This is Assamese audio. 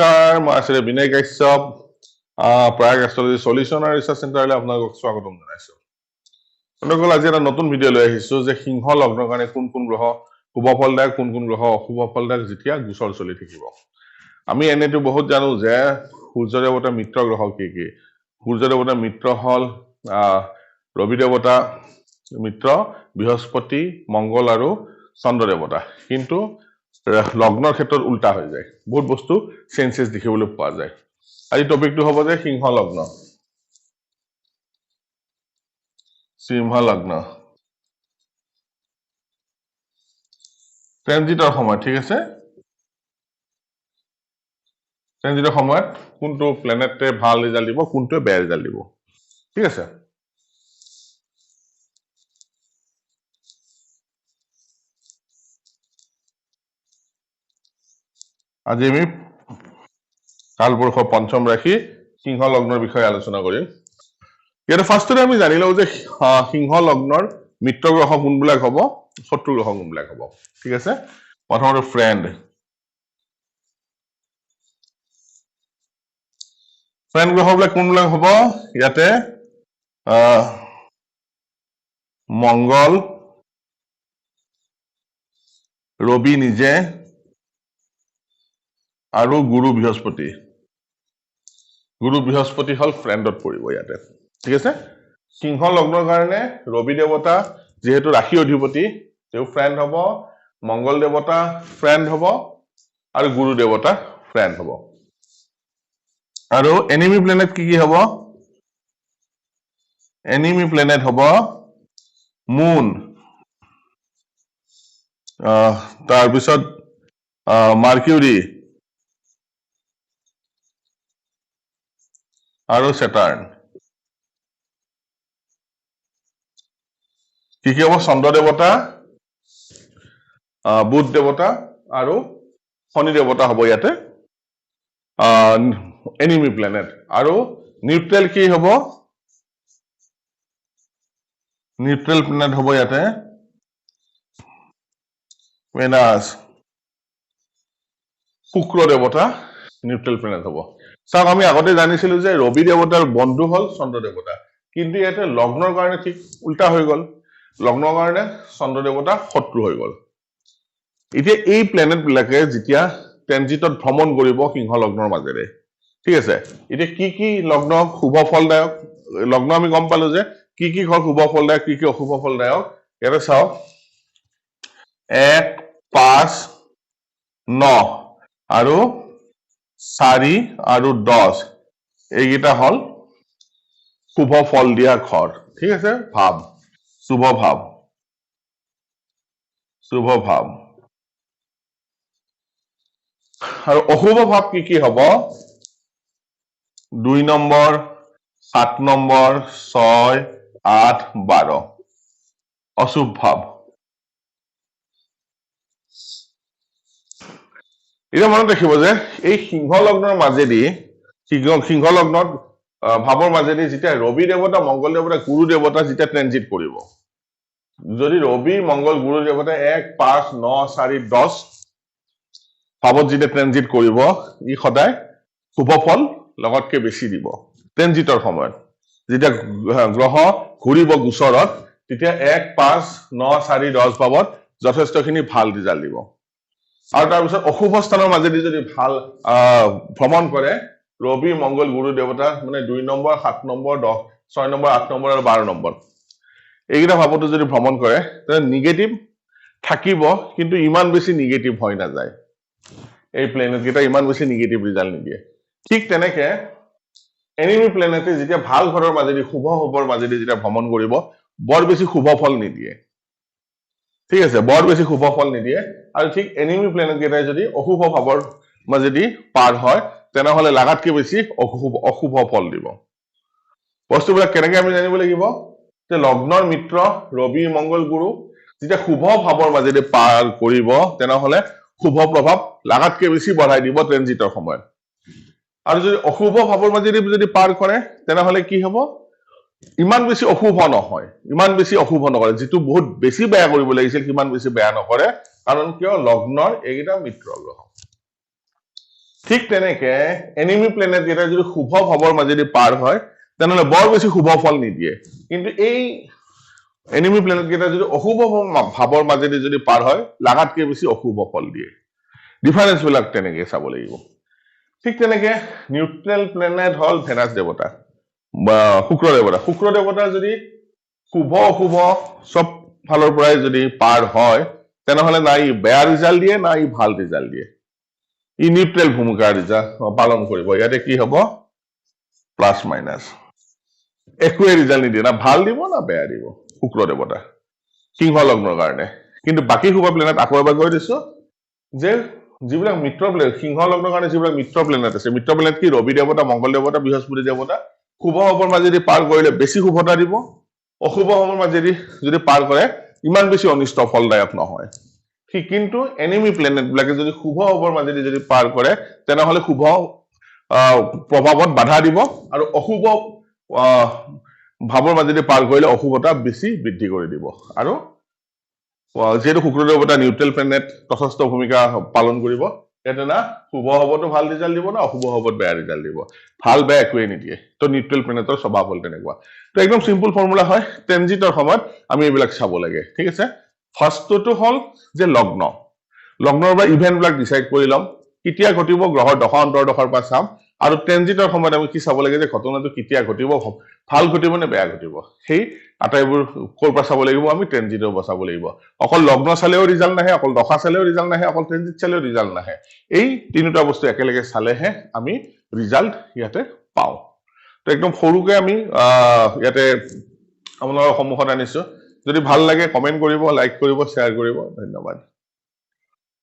নমস্কাৰ মই আছিলে বিনয় কাশ্যপ প্ৰাগ এষ্ট্ৰলজি সলিউশন আৰু ৰিসাৰ্চ চেণ্টাৰলৈ আপোনালোকক স্বাগতম জনাইছো আপোনালোকক আজি এটা নতুন ভিডিঅ' লৈ আহিছো যে সিংহ লগ্নৰ কাৰণে কোন কোন গ্ৰহ শুভ ফলদায়ক কোন কোন গ্ৰহ অশুভ ফলদায়ক যেতিয়া গোচৰ চলি থাকিব আমি এনেটো বহুত জানো যে সূৰ্য দেৱতা মিত্ৰ গ্ৰহ কি সূৰ্য দেৱতা মিত্ৰ হল ৰবি দেৱতা মিত্ৰ বৃহস্পতি মংগল আৰু চন্দ্ৰ দেৱতা কিন্তু লগ্নৰ ক্ষেত্ৰত উল্টা হৈ যায় বহুত বস্তু চেঞ্জেস দেখিবলৈ পোৱা যায় আজি টপিকটো হ'ব যে সিংহ লগ্ন ট্ৰানজিটৰ সময় ঠিক আছে ট্ৰানজিটৰ সময়ত কোনটো প্ল্যানেটে ভাল ৰিজাল্ট দিব কোনটোৱে বেয়া ৰিজাল্ট দিব ঠিক আছে আজি আমি কালপুৰুষ পঞ্চম ৰাশি সিংহ লগ্নৰ বিষয়ে আলোচনা কৰিম ইয়াতে ফাৰ্ষ্টতে আমি জানি লওঁ যে সিংহ লগ্নৰ মিত্ৰ গ্ৰহ কোনবিলাক হ'ব শত্ৰু গ্ৰহ কোনবিলাক হ'ব ঠিক আছে প্ৰথমতে ফ্ৰেন্ড গ্ৰহবিলাক কোনবিলাক হ'ব ইয়াতে মংগল ৰবি নিজে আৰু গুৰু বৃহস্পতি হল ফ্ৰেন্ডত পৰিব ইয়াতে ঠিক আছে সিংহ লগ্নৰ কাৰণে ৰবি দেৱতা যেহেতু ৰাশি অধিপতি তেওঁ ফ্ৰেন্ড হ'ব মংগল দেৱতা ফ্ৰেন্ড হ'ব আৰু গুৰু দেৱতা ফ্ৰেন্ড হ'ব আৰু এনিমি প্লেনেট কি হ'ব এনিমি প্লেনেট হ'ব মুন তাৰ পিছত মাৰ্কিউৰি আৰু সেটাৰ্ন কি হ'ব চন্দ্ৰ দেৱতা বুধ দেৱতা আৰু শনি দেৱতা হ'ব ইয়াতে এনিমি প্লেনেট আৰু নিউট্ৰেল কি হ'ব নিউট্ৰেল প্লেনেট হ'ব ইয়াতে ভেনাস শুক্ৰ দেৱতা নিউট্ৰেল প্লেনেট হ'ব চাওক আমি আগতে জানিছিলো যে ৰবি দেৱতাৰ বন্ধু হল চন্দ্ৰ দেৱতা কিন্তু ইয়াতে লগ্নৰ কাৰণে ঠিক উল্টা হৈ গল লগ্নৰ কাৰণে চন্দ্ৰ দেৱতা শত্ৰু হৈ গল এতিয়া এই প্লেনেট বিলাকে যেতিয়া ট্ৰানজিটত ভ্ৰমণ কৰিব সিংহ লগ্নৰ মাজেৰে ঠিক আছে এতিয়া কি লগ্ন শুভ ফলদায়ক লগ্ন আমি গম পালো যে কি ঘৰ শুভ ফলদায়ক কি অশুভ ফলদায়ক ইয়াতে চাওক 1 5 9 আৰু 4 আৰু 10 এইকেইটা হল শুভ ফল দিয়া ঘৰ ঠিক আছে ভাব শুভ ভাব আৰু অশুভ ভাব কি হ'ব 2 নম্বৰ 7 নম্বৰ 6 8 12 অশুভ ভাব এটা মনত ৰাখিব যে এই সিংহ লগ্নৰ মাজেদি সিংহ লগ্নত ভাবৰ মাজেদি যেতিয়া ৰবি দেৱতা মংগল দেৱতা গুৰু দেৱতা যেতিয়া ট্ৰানজিট কৰিব যদি ৰবি মংগল গুৰু দেৱতা 1 5 9 4 10 ভাবত যেতিয়া ট্ৰানজিট কৰিব ই সদায় শুভ ফল লগতকে বেছি দিব ট্ৰানজিটৰ সময়ত যেতিয়া গ্ৰহ ঘূৰিব গোচৰত তেতিয়া 1 5 9 4 10 ভাবত যথেষ্টখিনি ভাল ৰিজাল্ট দিব আৰু তাৰ পিছত অশুভ স্থানৰ মাজেদি যদি ভাল ভ্ৰমণ কৰে ৰবি মংগল গুৰু দেৱতা মানে 2 নম্বৰ 7 নম্বৰ 10 6 নম্বৰ 8 নম্বৰ আৰু 12 নম্বৰ এইকেইটা ভাবতো যদি ভ্ৰমণ কৰে তেনে নিগেটিভ থাকিব কিন্তু ইমান বেছি নিগেটিভ হৈ নাযায় এই প্লেনেট কেইটা ইমান বেছি নিগেটিভ ৰিজাল্ট নিদিয়ে ঠিক তেনেকে এনিমি প্লেনেটে যেতিয়া ভাল ঘৰৰ মাজেদি শুভ হবৰ মাজেদি যেতিয়া ভ্ৰমণ কৰিব বৰ বেছি শুভ ফল নিদিয়ে ঠিক আছে বৰ বেছি শুভ ফল নিদিয়ে আৰু ঠিক এনিমি প্লেনেট কেইটাই যদি অশুভ ভাবৰ মাজেদি পাৰ হয় তেনেহলে লাগাতকে বেছি অশুভ ফল দিব বস্তুবিলাক কেনেকৈ আমি জানিব লাগিব যে লগ্নৰ মিত্ৰ ৰবি মংগল গুৰু যেতিয়া শুভ ভাবৰ মাজেদি পাৰ কৰিব তেনেহলে শুভ প্ৰভাৱ লাগাতকে বেছি বঢ়াই দিব ট্ৰানজিটৰ সময়ত আৰু যদি অশুভ ভাবৰ মাজেদি যদি পাৰ কৰে তেনেহলে কি হ'ব ইমান বেছি অশুভ নহয় যেটো বহুত বেছি বেয়া কৰিব লাগিছিল কিমান বেছি বেয়া নকৰে কাৰণ কিয় লগ্নৰ এইটা মিত্ৰ গ্ৰহ ঠিক তেনেকে এনিমি প্লেনেট কেইটা যদি শুভ ভাৱৰ মাজেদি পাৰ হয় তেনেহলে বৰ বেছি শুভ ফল নিদিয়ে কিন্তু এই এনিমি প্লেনেট কেইটা যদি অশুভ ভাৱৰ মাজেদি যদি পাৰ হয় লাগাতকে বেছি অশুভ ফল দিয়ে ডিফাৰেন্স বিলাক তেনেকে চাব লাগিব ঠিক তেনেকে নিউট্ৰেল প্লেনেট হল ভেনাছ দেৱতা বা শুক্ৰ দেৱতা যদি শুভ অশুভ সব ফালৰ পৰাই যদি পাৰ হয় তেনেহলে না ই বেয়া ৰিজাল্ট দিয়ে না ই ভাল ৰিজাল্ট দিয়ে ই নিউট্ৰেল ভূমিকা পালন কৰিব ইয়াতে কি হব প্লাস মাইনাস একোৱে ৰিজাল্ট নিদিয়ে না ভাল দিব না বেয়া দিব শুক্ৰ দেৱতা সিংহ লগ্নৰ কাৰণে কিন্তু বাকী শুভ প্লেনেট আকৌ এবাৰ কৈ দিছো যে যিবিলাক মিত্ৰ প্লেনেট সিংহ লগ্নৰ কাৰণে যিবিলাক মিত্ৰ প্লেনেট আছে মিত্ৰ প্লেনেট কি ৰবি দেৱতা মংগল দেৱতা বৃহস্পতি দেৱতা শুভ ভাৱৰ মাজেদি পাৰ কৰিলে বেছি শুভতা দিব অশুভ ভাৱৰ মাজেদি যদি পাৰ কৰে ইমান বেছি অনিষ্ট ফলদায়ক নহয় কিন্তু এনিমি প্লেনেট বিলাকে যদি শুভ ভাৱৰ মাজেদি যদি পাৰ কৰে তেনেহলে শুভ প্ৰভাৱত বাধা দিব আৰু অশুভ ভাৱৰ মাজেদি পাৰ কৰিলে অশুভতা বেছি বৃদ্ধি কৰি দিব আৰু যেহেতু শুক্ৰ দেৱতা নিউট্ৰেল প্লেনেট তথস্থ ভূমিকা পালন কৰিব এটা না শুভ হবতো ভাল ৰিজাল্ট দিব না অশুভ হবত বেয়া ৰিজাল্ট দিব ভাল বেয়া একোৱে নিদিয়ে তো নিউট্ৰেল প্লেনেটৰ স্বভাৱ হল তেনেকুৱা তো একদম সিম্পল ফৰ্মুলা হয় ট্ৰেনজিটৰ সময়ত আমি এইবিলাক চাব লাগে ঠিক আছে ফাৰ্ষ্টটো হল যে লগ্নৰ বা ইভেন্ট বিলাক ডিসাইড কৰি লম কেতিয়া ঘটিব গ্ৰহৰ দশা অন্তৰ্দশাৰ পৰা চাম আৰু ট্ৰেনজিটৰ সময়ত আমি কি চাব লাগে যে ঘটনাটো কেতিয়া ঘটিব ভাল ঘটিব নে বেয়া ঘটিব সেই আটাইবোৰ ক'ৰ পৰা চাব লাগিব আমি ট্ৰেনজিটৰ পৰা চাব লাগিব অকল লগ্ন চালেও ৰিজাল্ট নাহে অকল দশা চালেও ৰিজাল্ট নাহে অকল ট্ৰেনজিট চালেও ৰিজাল্ট নাহে এই তিনিটা বস্তু একেলগে চালেহে আমি ৰিজাল্ট ইয়াতে পাওঁ তো একদম সৰুকে আমি ইয়াতে আপোনালোকৰ সন্মুখত আনিছো যদি ভাল লাগে কমেন্ট কৰিব লাইক কৰিব শ্বেয়াৰ কৰিব ধন্যবাদ